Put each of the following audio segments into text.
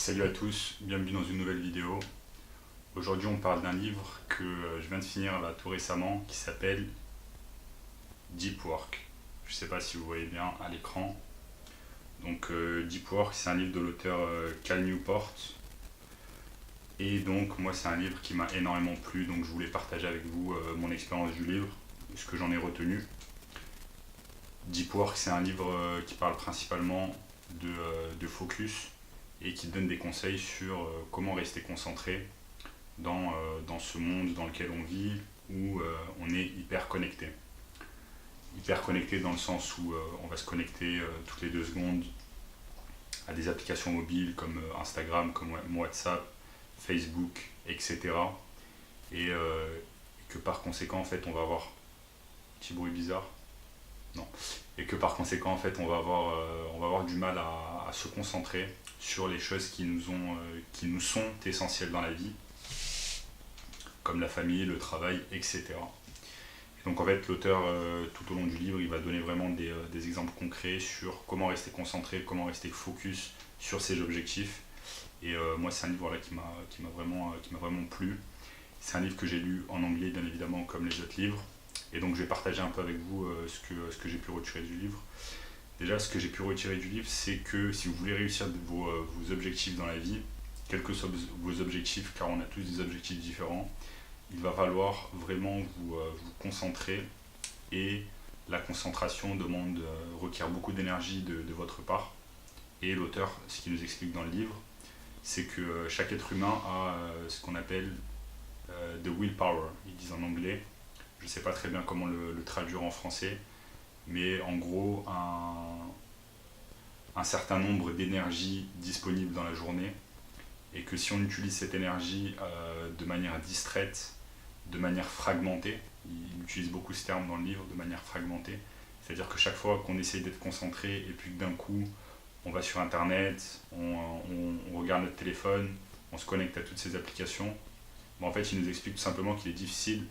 Salut à tous, bienvenue dans une nouvelle vidéo. Aujourd'hui on parle d'un livre que je viens de finir là tout récemment qui s'appelle Deep Work. Je ne sais pas si vous voyez bien à l'écran. Donc Deep Work, c'est un livre de l'auteur Cal Newport. Et donc moi c'est un livre qui m'a énormément plu, donc je voulais partager avec vous mon expérience du livre, ce que j'en ai retenu. Deep Work, c'est un livre qui parle principalement de focus et qui donne des conseils sur comment rester concentré dans ce monde dans lequel on vit où on est hyper connecté. Hyper connecté dans le sens où on va se connecter toutes les 2 secondes à des applications mobiles comme Instagram, comme WhatsApp, Facebook, etc. Et que par conséquent en fait on va avoir petit bruit bizarre. Non. Et que par conséquent en fait on va avoir du mal à se concentrer sur les choses qui nous sont essentielles dans la vie, comme la famille, le travail, etc. Et donc en fait l'auteur tout au long du livre il va donner vraiment des exemples concrets sur comment rester concentré, comment rester focus sur ses objectifs. Et moi c'est un livre là, qui m'a vraiment plu. C'est un livre que j'ai lu en anglais bien évidemment comme les autres livres. Et donc je vais partager un peu avec vous ce que j'ai pu retirer du livre. Déjà, ce que j'ai pu retirer du livre, c'est que si vous voulez réussir vos objectifs dans la vie, quels que soient vos objectifs, car on a tous des objectifs différents, il va falloir vraiment vous concentrer. Et la concentration requiert beaucoup d'énergie de votre part. Et l'auteur, ce qu'il nous explique dans le livre, c'est que chaque être humain a ce qu'on appelle the willpower, ils disent en anglais. Je ne sais pas très bien comment le traduire en français, mais en gros un certain nombre d'énergies disponibles dans la journée, et que si on utilise cette énergie de manière distraite, de manière fragmentée, il utilise beaucoup ce terme dans le livre, de manière fragmentée, c'est-à-dire que chaque fois qu'on essaye d'être concentré et puis que d'un coup on va sur internet, on regarde notre téléphone, on se connecte à toutes ces applications, bon, en fait il nous explique tout simplement qu'il est difficile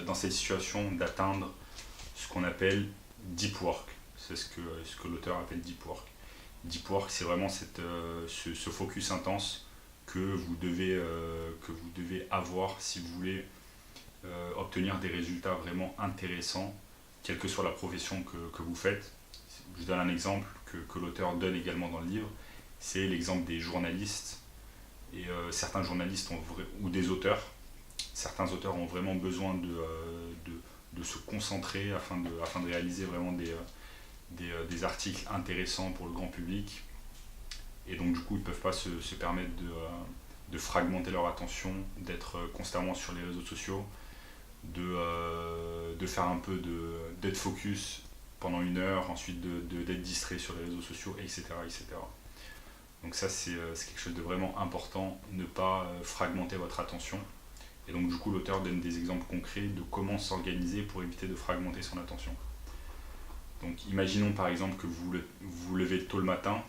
dans cette situation d'atteindre ce qu'on appelle deep work. C'est ce que l'auteur appelle deep work. Deep work, c'est vraiment ce focus intense que vous devez avoir si vous voulez obtenir des résultats vraiment intéressants, quelle que soit la profession que vous faites. Je donne un exemple que l'auteur donne également dans le livre, c'est l'exemple des journalistes. Et certains journalistes ou des auteurs, certains auteurs ont vraiment besoin de se concentrer afin de réaliser vraiment des articles intéressants pour le grand public. Et donc du coup ils ne peuvent pas se permettre de fragmenter leur attention, d'être constamment sur les réseaux sociaux, de faire un peu d'être focus pendant 1 heure, ensuite d'être distrait sur les réseaux sociaux, etc. etc. Donc ça c'est quelque chose de vraiment important, ne pas fragmenter votre attention. Et donc du coup l'auteur donne des exemples concrets de comment s'organiser pour éviter de fragmenter son attention. Donc imaginons par exemple que vous vous levez tôt le matin,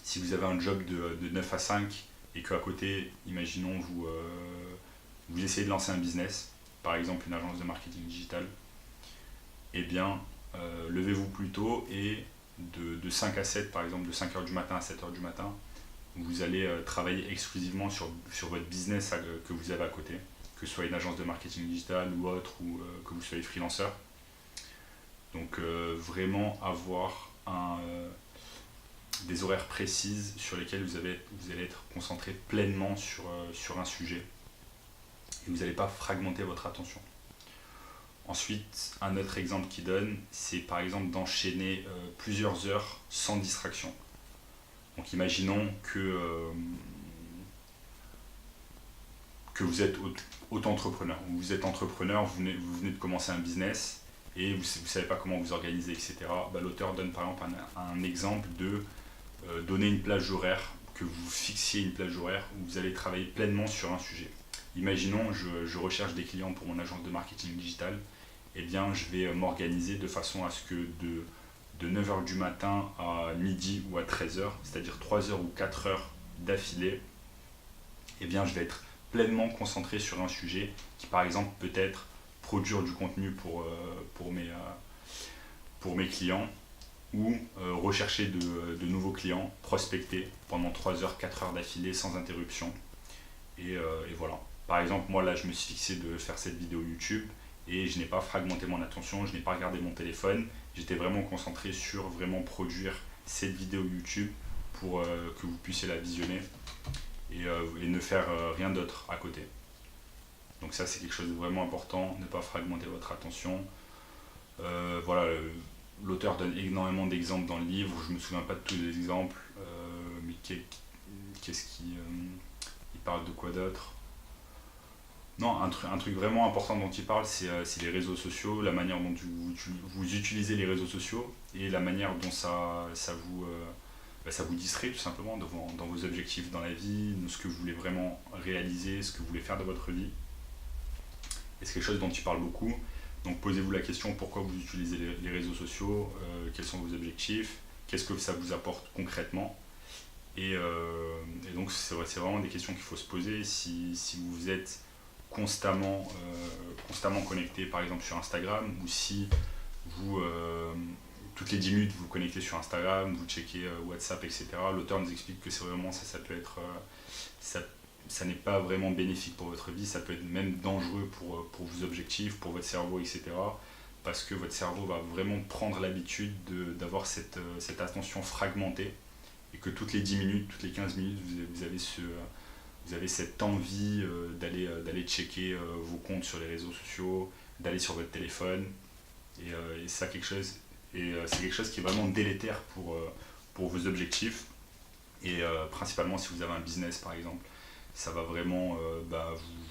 si vous avez un job de 9 à 5 et qu'à côté, imaginons vous essayez de lancer un business, par exemple une agence de marketing digital, eh bien levez-vous plus tôt et de 5 à 7 par exemple, de 5h du matin à 7h du matin, vous allez travailler exclusivement sur votre business que vous avez à côté, que ce soit une agence de marketing digital ou autre, ou que vous soyez freelanceur. Donc vraiment avoir des horaires précises sur lesquels vous allez être concentré pleinement sur un sujet, et vous n'allez pas fragmenter votre attention. Ensuite, un autre exemple qu'il donne, c'est par exemple d'enchaîner plusieurs heures sans distraction. Donc imaginons que vous êtes auto-entrepreneur, vous êtes entrepreneur, vous venez de commencer un business et vous ne savez pas comment vous organiser, etc. L'auteur donne par exemple un exemple de donner une plage horaire, que vous fixiez une plage horaire où vous allez travailler pleinement sur un sujet. Imaginons, je recherche des clients pour mon agence de marketing digital, eh bien je vais m'organiser de façon à ce que de 9h du matin à midi ou à 13h, c'est-à-dire 3 heures ou 4 heures d'affilée, eh bien je vais être pleinement concentré sur un sujet qui par exemple peut être produire du contenu pour mes clients, ou rechercher de nouveaux clients, prospecter pendant 3 heures, 4 heures d'affilée sans interruption. Et voilà. Par exemple, moi là, je me suis fixé de faire cette vidéo YouTube et je n'ai pas fragmenté mon attention, je n'ai pas regardé mon téléphone. J'étais vraiment concentré sur vraiment produire cette vidéo YouTube pour que vous puissiez la visionner et ne faire rien d'autre à côté. Donc ça, c'est quelque chose de vraiment important, ne pas fragmenter votre attention. Voilà, l'auteur donne énormément d'exemples dans le livre, je ne me souviens pas de tous les exemples, mais qu'est-ce qui... il parle de quoi d'autre? Non, un truc vraiment important dont il parle, c'est les réseaux sociaux, la manière dont vous utilisez les réseaux sociaux et la manière dont ça vous distrait tout simplement dans vos objectifs dans la vie, de ce que vous voulez vraiment réaliser, ce que vous voulez faire de votre vie. Et c'est quelque chose dont il parle beaucoup. Donc posez-vous la question pourquoi vous utilisez les réseaux sociaux, quels sont vos objectifs, qu'est-ce que ça vous apporte concrètement. Et donc c'est vraiment des questions qu'il faut se poser. Si vous êtes constamment connecté par exemple sur Instagram, ou si vous toutes les 10 minutes vous vous connectez sur Instagram, vous checkez WhatsApp, etc. L'auteur nous explique que c'est vraiment ça peut être ça n'est pas vraiment bénéfique pour votre vie, ça peut être même dangereux pour vos objectifs, pour votre cerveau, etc. Parce que votre cerveau va vraiment prendre l'habitude d'avoir cette attention fragmentée et que toutes les 10 minutes, toutes les 15 minutes, vous avez cette envie d'aller checker vos comptes sur les réseaux sociaux, d'aller sur votre téléphone. Et c'est quelque chose qui est vraiment délétère pour vos objectifs. Et principalement si vous avez un business par exemple, ça va vraiment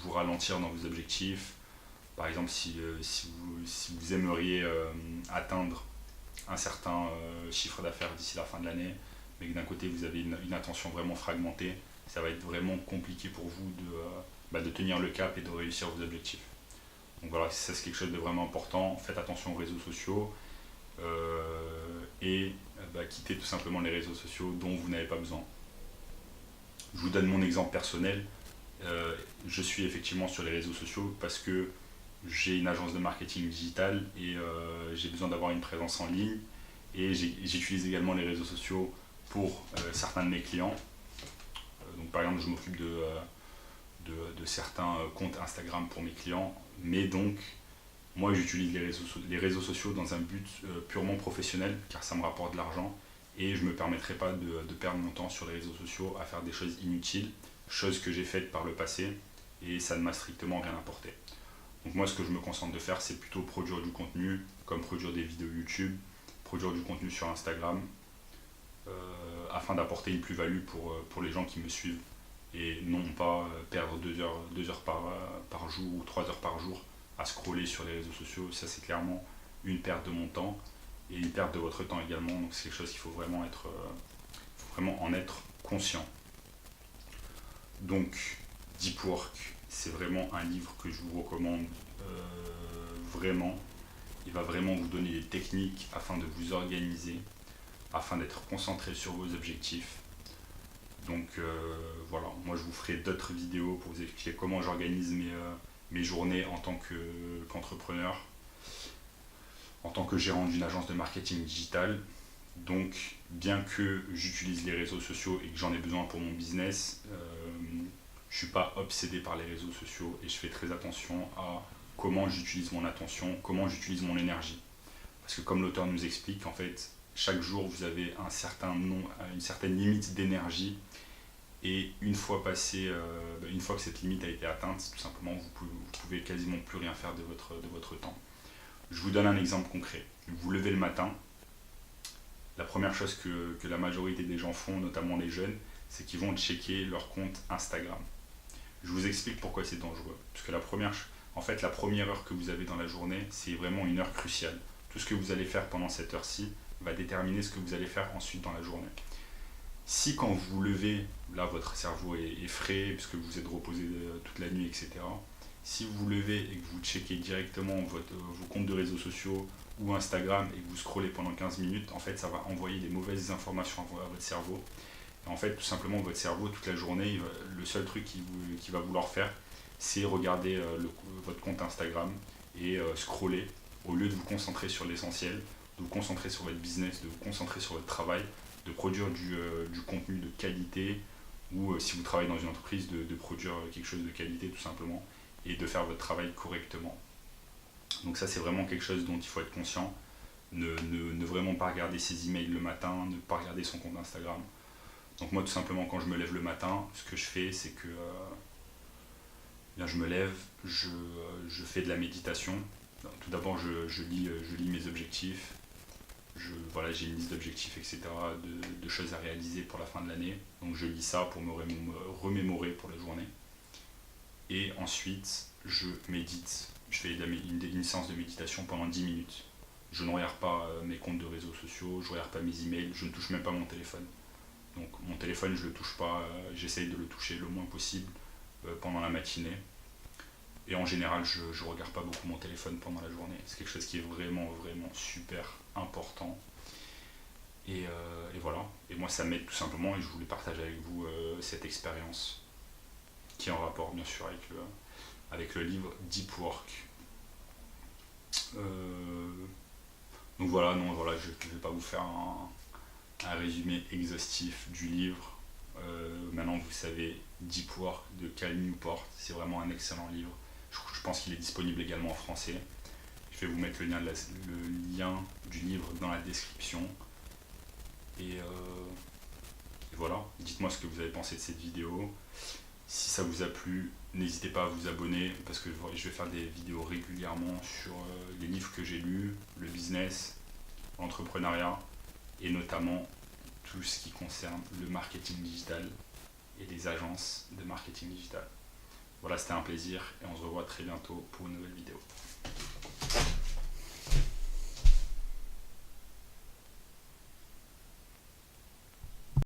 vous ralentir dans vos objectifs. Par exemple, si vous aimeriez atteindre un certain chiffre d'affaires d'ici la fin de l'année, mais que d'un côté vous avez une attention vraiment fragmentée, ça va être vraiment compliqué pour vous de tenir le cap et de réussir vos objectifs. Donc voilà, ça c'est quelque chose de vraiment important. Faites attention aux réseaux sociaux et quittez tout simplement les réseaux sociaux dont vous n'avez pas besoin. Je vous donne mon exemple personnel. Je suis effectivement sur les réseaux sociaux parce que j'ai une agence de marketing digital et j'ai besoin d'avoir une présence en ligne. Et j'utilise également les réseaux sociaux pour certains de mes clients. Donc par exemple, je m'occupe de certains comptes Instagram pour mes clients. Mais donc, moi j'utilise les réseaux sociaux dans un but purement professionnel car ça me rapporte de l'argent. Et je ne me permettrai pas de perdre mon temps sur les réseaux sociaux à faire des choses inutiles, choses que j'ai faites par le passé, et ça ne m'a strictement rien apporté. Donc moi, ce que je me concentre de faire, c'est plutôt produire du contenu, comme produire des vidéos YouTube, produire du contenu sur Instagram, afin d'apporter une plus-value pour les gens qui me suivent, et non pas perdre 2 heures par jour ou 3 heures par jour à scroller sur les réseaux sociaux. Ça, c'est clairement une perte de mon temps. Et une perte de votre temps également, donc c'est quelque chose qu'il faut vraiment en être conscient. Donc Deep Work, c'est vraiment un livre que je vous recommande vraiment. Il va vraiment vous donner des techniques afin de vous organiser, afin d'être concentré sur vos objectifs. Donc voilà, moi je vous ferai d'autres vidéos pour vous expliquer comment j'organise mes journées en tant qu'entrepreneur, en tant que gérant d'une agence de marketing digital. Donc bien que j'utilise les réseaux sociaux et que j'en ai besoin pour mon business, je ne suis pas obsédé par les réseaux sociaux et je fais très attention à comment j'utilise mon attention, comment j'utilise mon énergie. Parce que comme l'auteur nous explique, en fait, chaque jour vous avez une certaine limite d'énergie et une fois que cette limite a été atteinte, tout simplement vous pouvez quasiment plus rien faire de votre temps. Je vous donne un exemple concret. Vous vous levez le matin, la première chose que la majorité des gens font, notamment les jeunes, c'est qu'ils vont checker leur compte Instagram. Je vous explique pourquoi c'est dangereux. Parce que la première heure que vous avez dans la journée, c'est vraiment une heure cruciale. Tout ce que vous allez faire pendant cette heure-ci va déterminer ce que vous allez faire ensuite dans la journée. Si quand vous vous levez, là votre cerveau est frais, puisque vous êtes reposé toute la nuit, etc. Si vous vous levez et que vous checkez directement vos comptes de réseaux sociaux ou Instagram et que vous scrollez pendant 15 minutes, en fait ça va envoyer des mauvaises informations à votre cerveau. Et en fait tout simplement votre cerveau toute la journée, le seul truc qu'il va vouloir faire, c'est regarder votre compte Instagram et scroller au lieu de vous concentrer sur l'essentiel, de vous concentrer sur votre business, de vous concentrer sur votre travail, de produire du contenu de qualité, ou si vous travaillez dans une entreprise, de produire quelque chose de qualité tout simplement, et de faire votre travail correctement. Donc ça c'est vraiment quelque chose dont il faut être conscient. Ne vraiment pas regarder ses emails le matin, ne pas regarder son compte Instagram. Donc moi tout simplement quand je me lève le matin, ce que je fais c'est que je me lève, je fais de la méditation. Tout d'abord je lis mes objectifs, j'ai une liste d'objectifs, etc., de choses à réaliser pour la fin de l'année. Donc je lis ça pour me remémorer pour la journée. Et ensuite, je médite. Je fais une séance de méditation pendant 10 minutes. Je ne regarde pas mes comptes de réseaux sociaux, je ne regarde pas mes emails, je ne touche même pas mon téléphone. Donc mon téléphone, je ne le touche pas, j'essaye de le toucher le moins possible pendant la matinée. Et en général, je ne regarde pas beaucoup mon téléphone pendant la journée. C'est quelque chose qui est vraiment, vraiment super important. Et voilà. Et moi, ça m'aide tout simplement et je voulais partager avec vous cette expérience qui est en rapport, bien sûr, avec le livre Deep Work. Donc voilà, je ne vais pas vous faire un résumé exhaustif du livre. Maintenant, vous savez, Deep Work de Cal Newport, c'est vraiment un excellent livre. Je pense qu'il est disponible également en français. Je vais vous mettre le lien du livre dans la description. Et voilà, dites-moi ce que vous avez pensé de cette vidéo. Si ça vous a plu, n'hésitez pas à vous abonner parce que je vais faire des vidéos régulièrement sur les livres que j'ai lus, le business, l'entrepreneuriat et notamment tout ce qui concerne le marketing digital et les agences de marketing digital. Voilà, c'était un plaisir et on se revoit très bientôt pour une nouvelle vidéo.